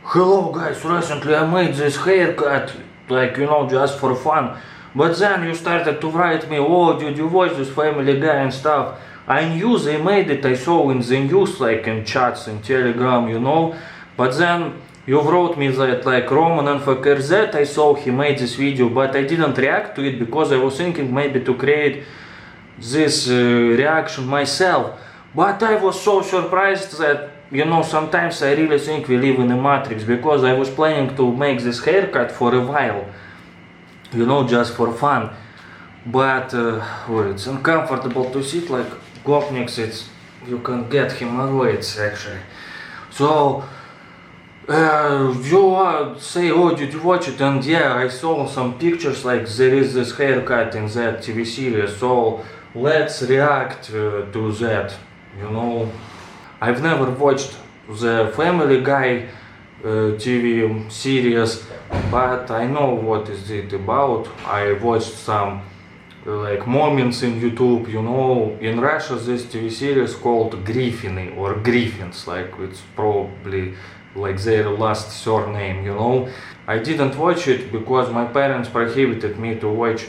hello guys, recently I made this haircut, like, just for fun. But then you started to write me, oh, did you watch this Family Guy and stuff? I knew they made it, I saw in the news, like in chats, in Telegram. But then you wrote me that, like, Roman and FKRZ, I saw he made this video, but I didn't react to it because I was thinking maybe to create this reaction myself. But I was so surprised that, sometimes I really think we live in a matrix, because I was planning to make this haircut for a while, just for fun. But it's uncomfortable to sit like gopniks, you can get hemorrhoids actually. So you say, oh, did you watch it? And yeah, I saw some pictures, like there is this haircut in that TV series, so let's react to that. I've never watched the Family Guy TV series, but I know what is it about. I watched some like moments in YouTube. In Russia this TV series called Griffins or Griffins, like it's probably like their last surname. I didn't watch it because my parents prohibited me to watch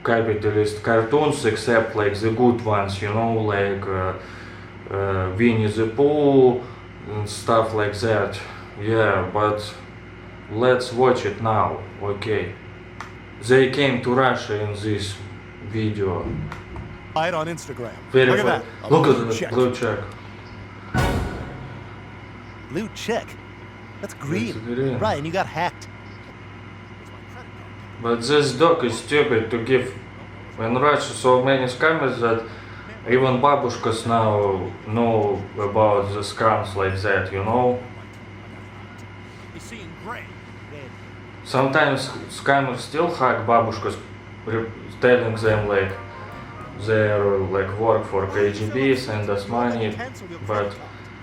capitalist cartoons except like the good ones, like Winnie the Pooh and stuff like that. Yeah, but let's watch it now. Okay, they came to Russia in this video. On Instagram. Look at that. Look at the blue check. Blue check? That's green. Right, and you got hacked. But this dog is stupid to give in Russia so many scammers that even babushkas now know about the scams like that, Sometimes scammers still hack babushkas, telling them like they're like work for KGB, send us money, but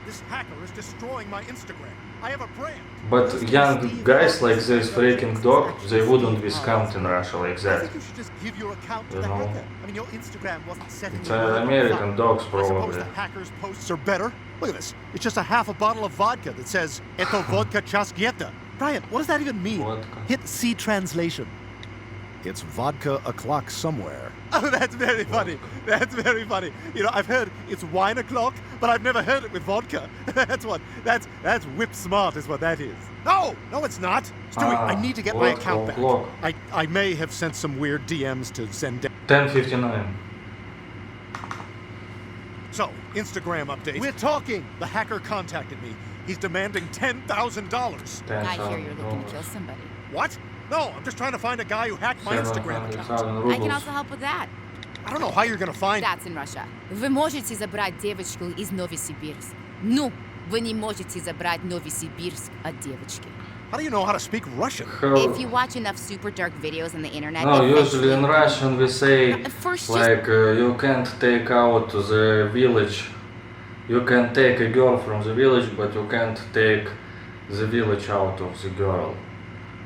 this hacker is destroying my Instagram. I have a brand. But young guys like this freaking dog, they wouldn't be scammed in Russia like that. I think you should just give your account to the hacker. I mean, your Instagram wasn't set. It's American dogs probably. I suppose the hackers' posts are better. Look at this. It's just a half a bottle of vodka that says "Eto vodka chaskieta." Brian, what does that even mean? Vodka. Hit C translation. It's vodka o'clock somewhere. Oh, that's very funny. That's very funny. I've heard it's wine o'clock, but I've never heard it with vodka. That's whip smart is what that is. No, it's not. Stewie, I need to get my account back. I may have sent some weird DMs to send down. 10:59. So, Instagram update. We're talking. The hacker contacted me. He's demanding $10,000. I hear you're looking to kill somebody. What? No, I'm just trying to find a guy who hacked my Instagram account. I can also help with that. I don't know how you're gonna find... That's in Russia. Вы можете забрать девочку из Новосибирска. Ну, вы не можете забрать Новосибирск от девочки. How do you know how to speak Russian? If you watch enough super dark videos on the internet... No, usually in Russian we say, like, you can't take out the village. You can take a girl from the village, but you can't take the village out of the girl.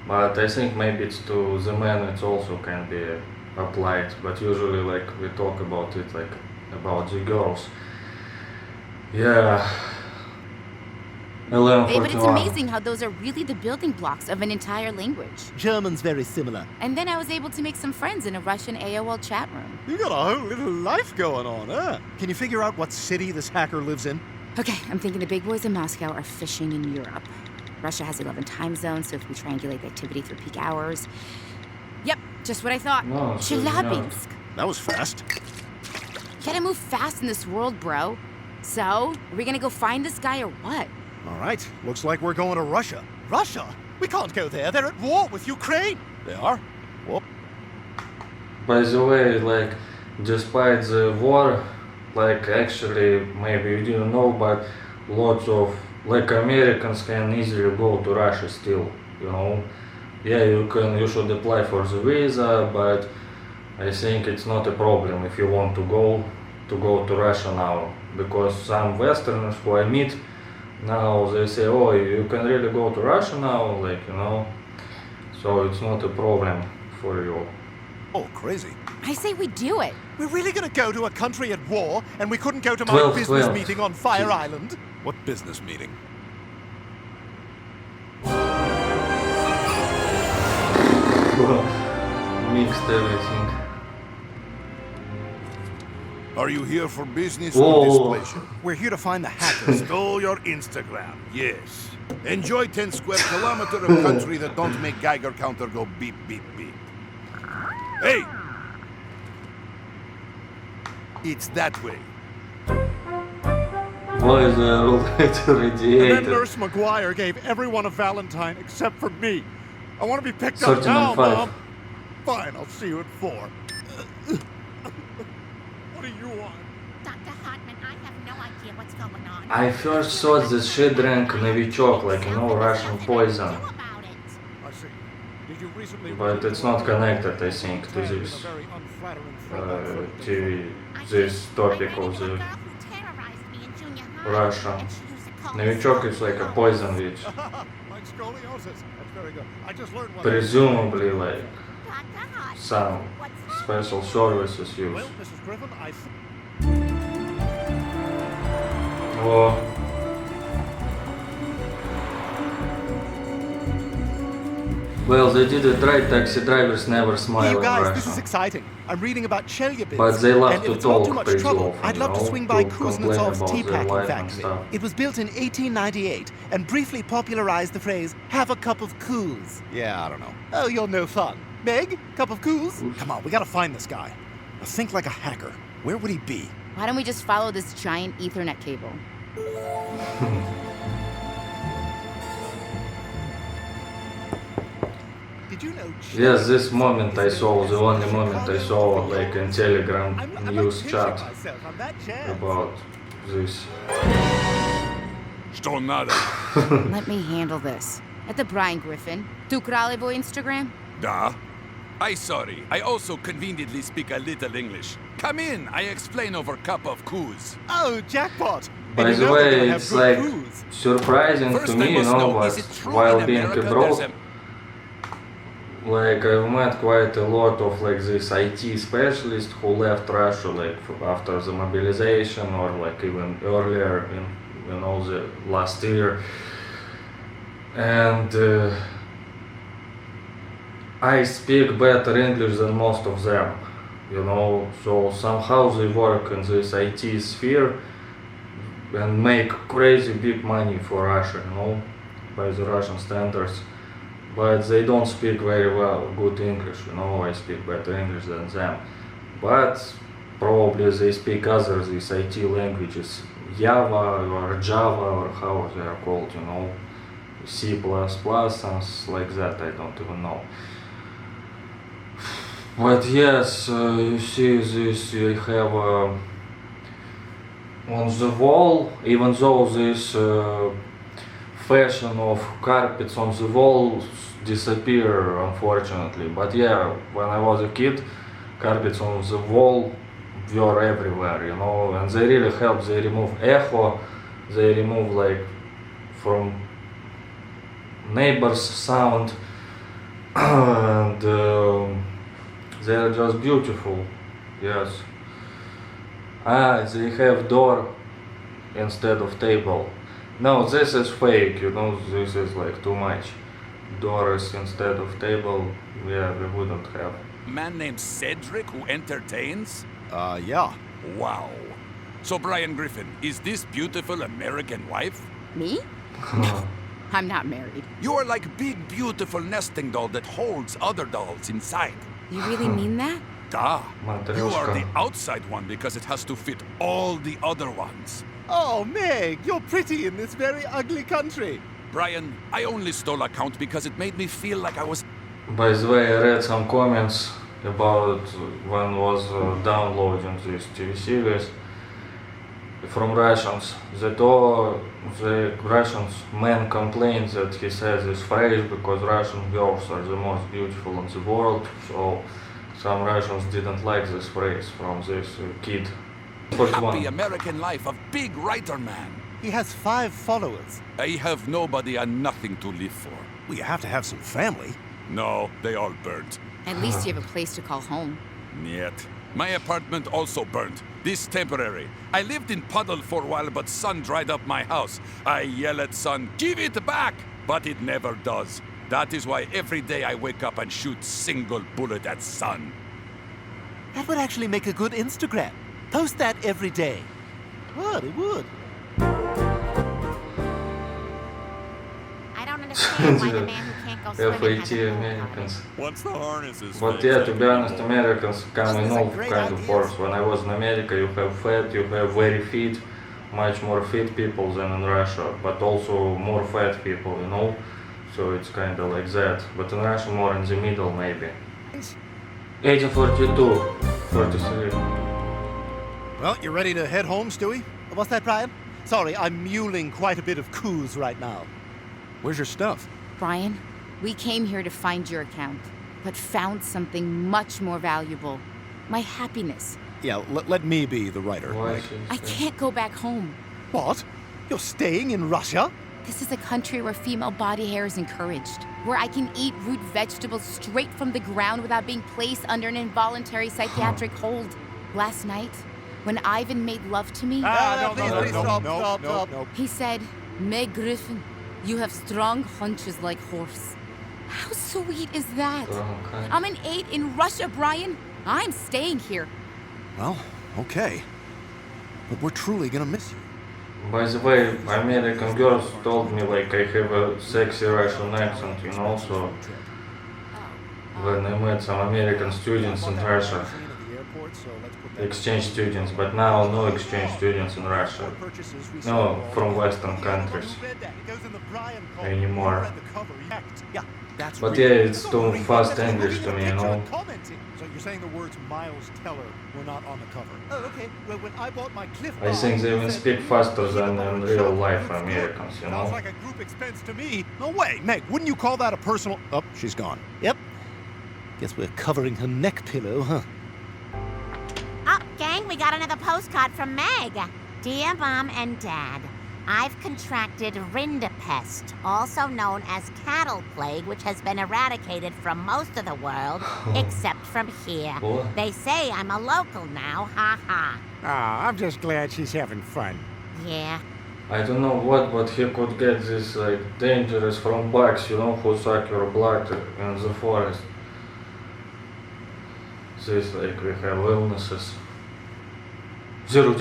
But I think maybe it's to the men it also can be applied, but usually like we talk about it like about the girls. Yeah. 11:41. But it's amazing how those are really the building blocks of an entire language. German's very similar. And then I was able to make some friends in a Russian AOL chat room. You got a whole little life going on, huh? Can you figure out what city this hacker lives in? Okay, I'm thinking the big boys in Moscow are fishing in Europe. Russia has 11 time zones, so if we triangulate the activity through peak hours... Yep, just what I thought. No, Chelyabinsk. That was fast. Gotta move fast in this world, bro. So, are we gonna go find this guy or what? All right, looks like we're going to Russia. Russia? We can't go there. They're at war with Ukraine. They are? Whoop. By the way, like, despite the war, like, actually, maybe you didn't know, but lots of, like, Americans can easily go to Russia still, Yeah, you should apply for the visa, but I think it's not a problem if you want to go to Russia now, because some Westerners who I meet now, they say, oh, you can really go to Russia now, like, so it's not a problem for you. Oh, crazy. I say we do it. We're really gonna go to a country at war, and we couldn't go to my business meeting on Fire Island? What business meeting? Mixed everything. Are you here for business Whoa. or display? We're here to find the hackers. Stole your Instagram, yes. Enjoy 10 square kilometers of country that don't make Geiger counter go beep, beep, beep. Hey! It's that way. Why is the rollator And then radiated? Nurse McGuire gave everyone a Valentine except for me. I want to be picked up now, 13.5. Mom. Fine, I'll see you at 4. What do you want? Dr. Hartman, I have no idea what's going on. I first thought that she drank Novichok, like, you know, Russian poison. Do about it. I see. Did you recently But it's not connected, I think, to this very unflattering TV, this topic of the Russia. Novichok is like a poison which like scoliosis. That's very good. I just learned one. presumably like some special services use. Well, Mrs. Griffin, I Oh, well, they did it right. Taxi drivers never smile Hey, you in guys, this is Russia. exciting. I'm reading about Chelyabinsk. But they love and to if it's not too talk much pretty trouble, often, I'd love you to know, swing by to complain Kuznetsov's about tea their packing life and factory. stuff. It was built in 1898 and briefly popularized the phrase, have a cup of coos. Yeah, I don't know. Oh, you're no fun. Meg, cup of coos? Come on, we gotta find this guy. Now think like a hacker. Where would he be? Why don't we just follow this giant Ethernet cable? Did you know? Yes, this moment I saw, the only moment I saw like in Telegram I'm not news pinching chat myself on that chance. about this. Что надо? Let me handle this. At the Brian Griffin. Tu Kralevo Instagram? Da. I sorry. I also conveniently speak a little English. Come in. I explain over cup of coos. Oh, jackpot! By And you the know they're way, gonna have it's good like coos. surprising First, to I me, you must know, know, but is it true while in being America abroad, there's like I've met quite a lot of like this IT specialists who left Russia like after the mobilization or like even earlier in, you know, the last year, and I speak better English than most of them, you know, so somehow they work in this IT sphere and make crazy big money for Russia, you know, by the Russian standards. But they don't speak very well, good English, you know, I speak better English than them. But probably they speak other these IT languages, Java or Java or how they are called, you know, C++, something like that, I don't even know. But yes, you see this, I have on the wall, even though this fashion of carpets on the walls disappear unfortunately, but yeah, when I was a kid, carpets on the wall were everywhere, you know, and they really help. They remove echo, they remove like from neighbors sound, and they are just beautiful. Yes. They have door instead of table. No, this is fake, you know, this is like too much. Doors instead of table, yeah, we wouldn't have. man named Cedric who entertains? Yeah. Wow. So Brian Griffin, is this beautiful American wife? Me? I'm not married. You are like big beautiful nesting doll that holds other dolls inside. You really mean that? Da. You are the Matryoshka. outside one because it has to fit all the other ones. Oh, Meg, you're pretty in this very ugly country. Brian, I only stole a count because it made me feel like I was... By the way, I read some comments about when was downloading this TV series from Russians. That all the Russians men complained that he says this phrase because Russian girls are the most beautiful in the world. So some Russians didn't like this phrase from this kid. First Happy one. American life of big writer man. He has 5 followers. I have nobody and nothing to live for. Well, you have to have some family. No, they all burnt. At least you have a place to call home. Yet. My apartment also burnt. This temporary. I lived in puddle for a while, but sun dried up my house. I yell at sun, give it back! But it never does. That is why every day I wake up and shoot single bullet at sun. That would actually make a good Instagram. Post that every day. Would, it would. I don't understand why the man who can't go swimming has FAT a Americans. Once the harness is But fixed, yeah, to be honest, Americans come in Those are all great kind of ideas. forms. When I was in America, you have fat, you have very fit, much more fit people than in Russia, but also more fat people, you know? So it's kind of like that. But in Russia, more in the middle, maybe. 1842, 43. Well, you ready to head home, Stewie? What's that, Brian? Sorry, I'm muling quite a bit of coos right now. Where's your stuff? Brian, we came here to find your account, but found something much more valuable. My happiness. Yeah, let me be the writer. Why Like, I can't go back home. what? You're staying in Russia? This is a country where female body hair is encouraged, where I can eat root vegetables straight from the ground without being placed under an involuntary psychiatric hold. Last night, when Ivan made love to me, Please, stop. he said, "Meg Griffin, you have strong hunches like horse." How sweet is that? Okay. I'm an 8 in Russia, Brian. I'm staying here. Well, okay. But we're truly gonna miss you. By the way, American girls told me like I have a sexy Russian accent, you know, so when I met some American students in Russia, exchange students, but now no exchange students in Russia. No, from Western countries anymore. But yeah, it's too fast English to me, you know. So you're saying the words Miles Teller were not on the cover? Oh, okay. Well, when I bought my Cliff I think they even speak faster than in real life Americans, you Sounds know. like a group expense to me. No way, Meg. Wouldn't you call that a personal? Oh, she's gone. Yep. Guess we're covering her neck pillow, huh? Oh, gang, we got another postcard from Meg. Dear Mom and Dad, I've contracted rinderpest, also known as cattle plague, which has been eradicated from most of the world, except from here. What? They say I'm a local now, ha ha. Ah, I'm just glad she's having fun. Yeah. I don't know what, but he could get this like dangerous from bugs, you know, who suck your blood in the forest. This like we have illnesses. 0.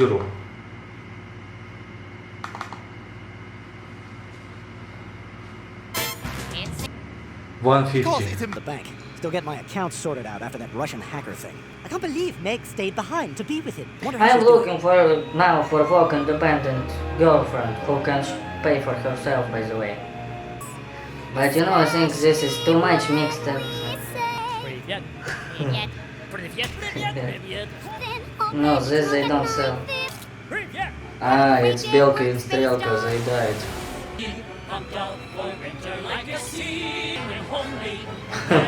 It's 150. It's in The bank. Still getting my accounts sorted out after that Russian hacker thing. I can't believe Meg stayed behind to be with him. Wonder how I'm she's doing. looking for now for work independent girlfriend who can pay for herself, by the way. But you know, I think this is too much mixed up. Привет. Привет, привет. No, this they don't sell. Ah, it's Belka and Strelka, they died.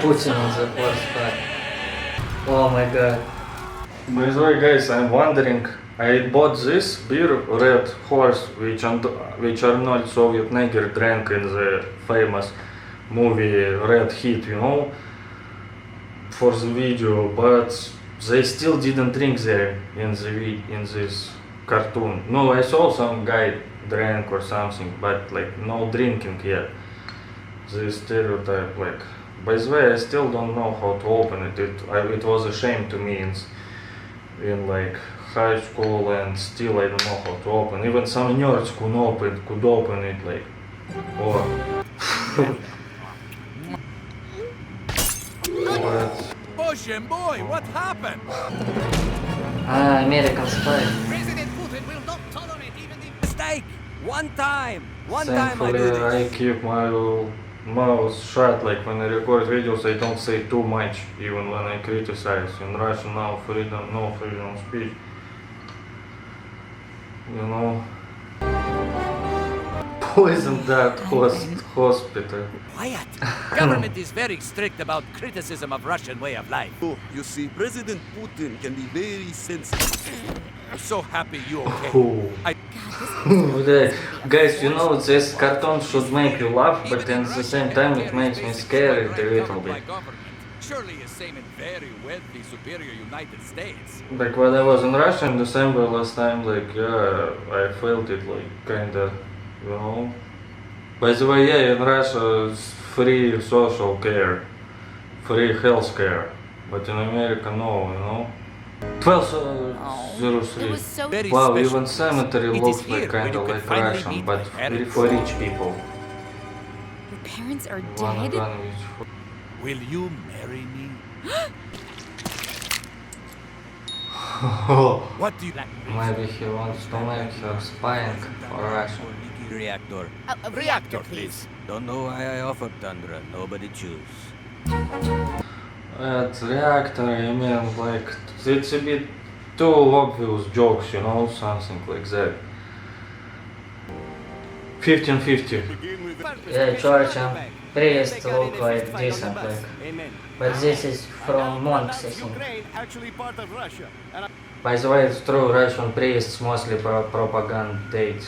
Putin on the horse back. Oh my god. By the way, guys, I'm wondering, I bought this beer, Red Horse, which Arnold Schwarzenegger drank in the famous movie Red Heat, you know, for the video, but they still didn't drink there in this cartoon. No, I saw some guy drank or something, but like no drinking yet. The stereotype, like. By the way, I still don't know how to open it. It was a shame to me in like high school, and still I don't know how to open. Even some nerds could open it like. Or. But Ocean boy, what happened? Ah, American spy. President Putin will not tolerate even the Mistake! One time I do thankfully this. I keep my mouth shut. Like when I record videos, I don't say too much, even when I criticize. In Russia now, no freedom of speech. You know. Poison that hospital. Quiet. Government is very strict about criticism of Russian way of life. Oh, you see, President Putin can be very sensitive. I'm so happy you okay. Cool. I Guys, you know, this cartoon should make you laugh, but at the same time it makes me scared a little bit. Surely is same in very wealthy, superior United States. Like when I was in Russia in December last time, like yeah, I felt it like kinda, you know. By the way, yeah, in Russia free social care, free health care. But in America, no, you know. 1203. It was so Very Wow, special. even cemetery It looks is like here where kind you of can like finally Russian, meet but my parents. for rich people. Your parents are One dead? gun which Will you marry me? What do you like? maybe he wants to make her spying for Russia. Reactor. A reactor, please. Don't know why I offered Tundra. Nobody choose. At reactor, I mean, like, it's a bit too obvious jokes, you know, something like that. 1550. Yeah, church and priest look like decent, like. But this is from monks, I think. Actually part of Russia. And By the way, it's true, Russian priests mostly propagandate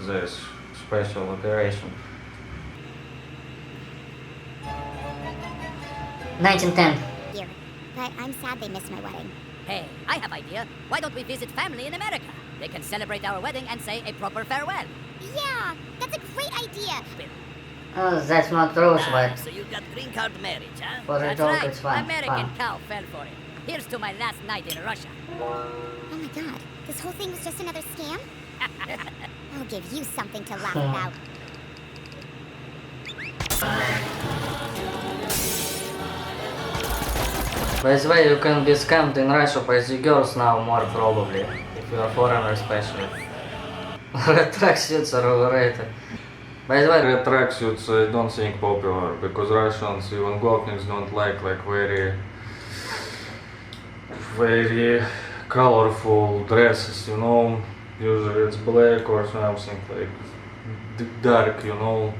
this special operation. 1910. Here. But I'm sad they missed my wedding. Hey, I have idea. Why don't we visit family in America? They can celebrate our wedding and say a proper farewell. Yeah, that's a great idea. Oh, that's not true, but So you got green card marriage, huh? For a That's joke, right. it's fun. American Fun. cow fell for it. Here's to my last night in Russia. Oh my god, this whole thing was just another scam? I'll give you something to laugh Hmm. about. by the way, you can be scammed in Russia by the girls now more probably, if you are foreigner especially. Red tracksuits are overrated. By the way, Red tracksuits I don't think popular, because Russians, even gopniks, don't like very colorful dresses, you know. Usually it's black or something like dark, you know.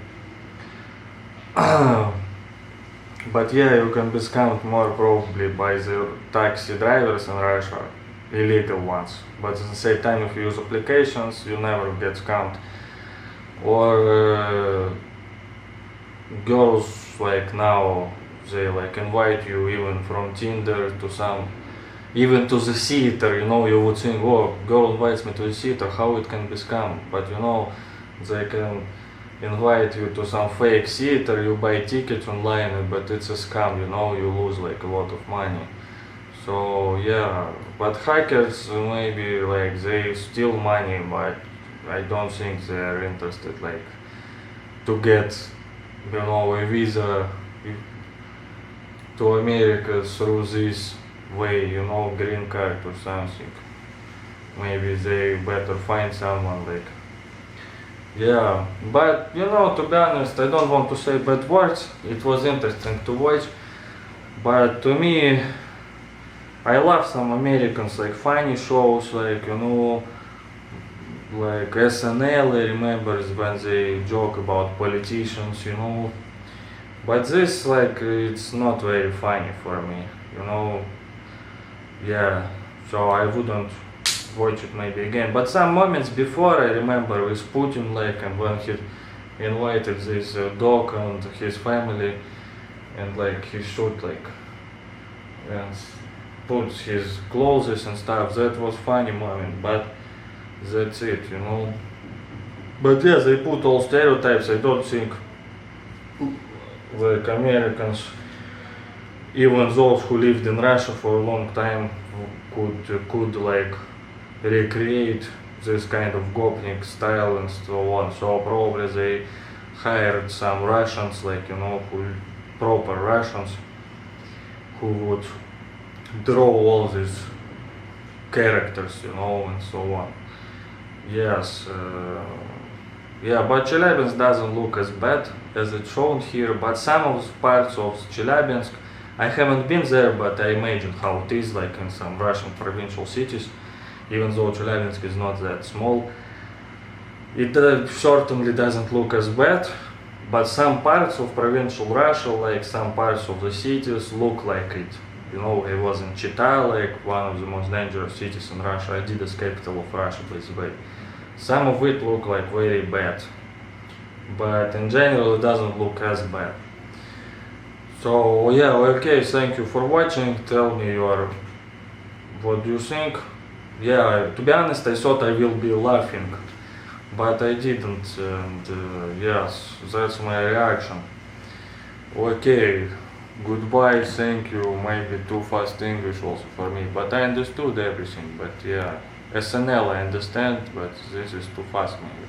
But yeah, you can be scammed more probably by the taxi drivers in Russia, illegal ones. But at the same time, if you use applications, you never get scammed. Or girls like now, they like invite you even from Tinder to some, even to the theater, you know. You would think, oh, girl invites me to the theater, how it can be scam? But you know, they can invite you to some fake theater, you buy tickets online, but it's a scam, you know, you lose like a lot of money. So yeah, but hackers maybe like they steal money, but I don't think they are interested like to get, you know, a visa to America through this way, you know, green card or something. Maybe they better find someone like, yeah. But you know, to be honest, I don't want to say bad words. It was interesting to watch, but to me, I love some Americans like funny shows, like, you know, like SNL. I remember when they joke about politicians, you know. But this, like, it's not very funny for me, you know. Yeah, so I wouldn't watch it maybe again. But some moments before, I remember with Putin, like, and when he invited this dog and his family, and like he shoot like and put his clothes and stuff. That was funny moment, but that's it, you know. But yeah, they put all stereotypes. I don't think like Americans, even those who lived in Russia for a long time, could like recreate this kind of gopnik style and so on. So probably they hired some Russians, like, you know, proper Russians, who would draw all these characters, you know, and so on. Yes, yeah, but Chelyabinsk doesn't look as bad as it's shown here, but some of the parts of Chelyabinsk, I haven't been there, but I imagine how it is, like in some Russian provincial cities, even though Chelyabinsk is not that small. It certainly doesn't look as bad, but some parts of provincial Russia, like some parts of the cities, look like it. You know, I was in Chita, like one of the most dangerous cities in Russia. Adidas capital of Russia, by the way. Some of it look like very bad, but in general it doesn't look as bad. So yeah, okay, thank you for watching. Tell me what do you think? Yeah, to be honest, I thought I will be laughing, but I didn't, and yes, that's my reaction. Okay, goodbye, thank you, maybe too fast English also for me, but I understood everything, but yeah, SNL I understand, but this is too fast maybe.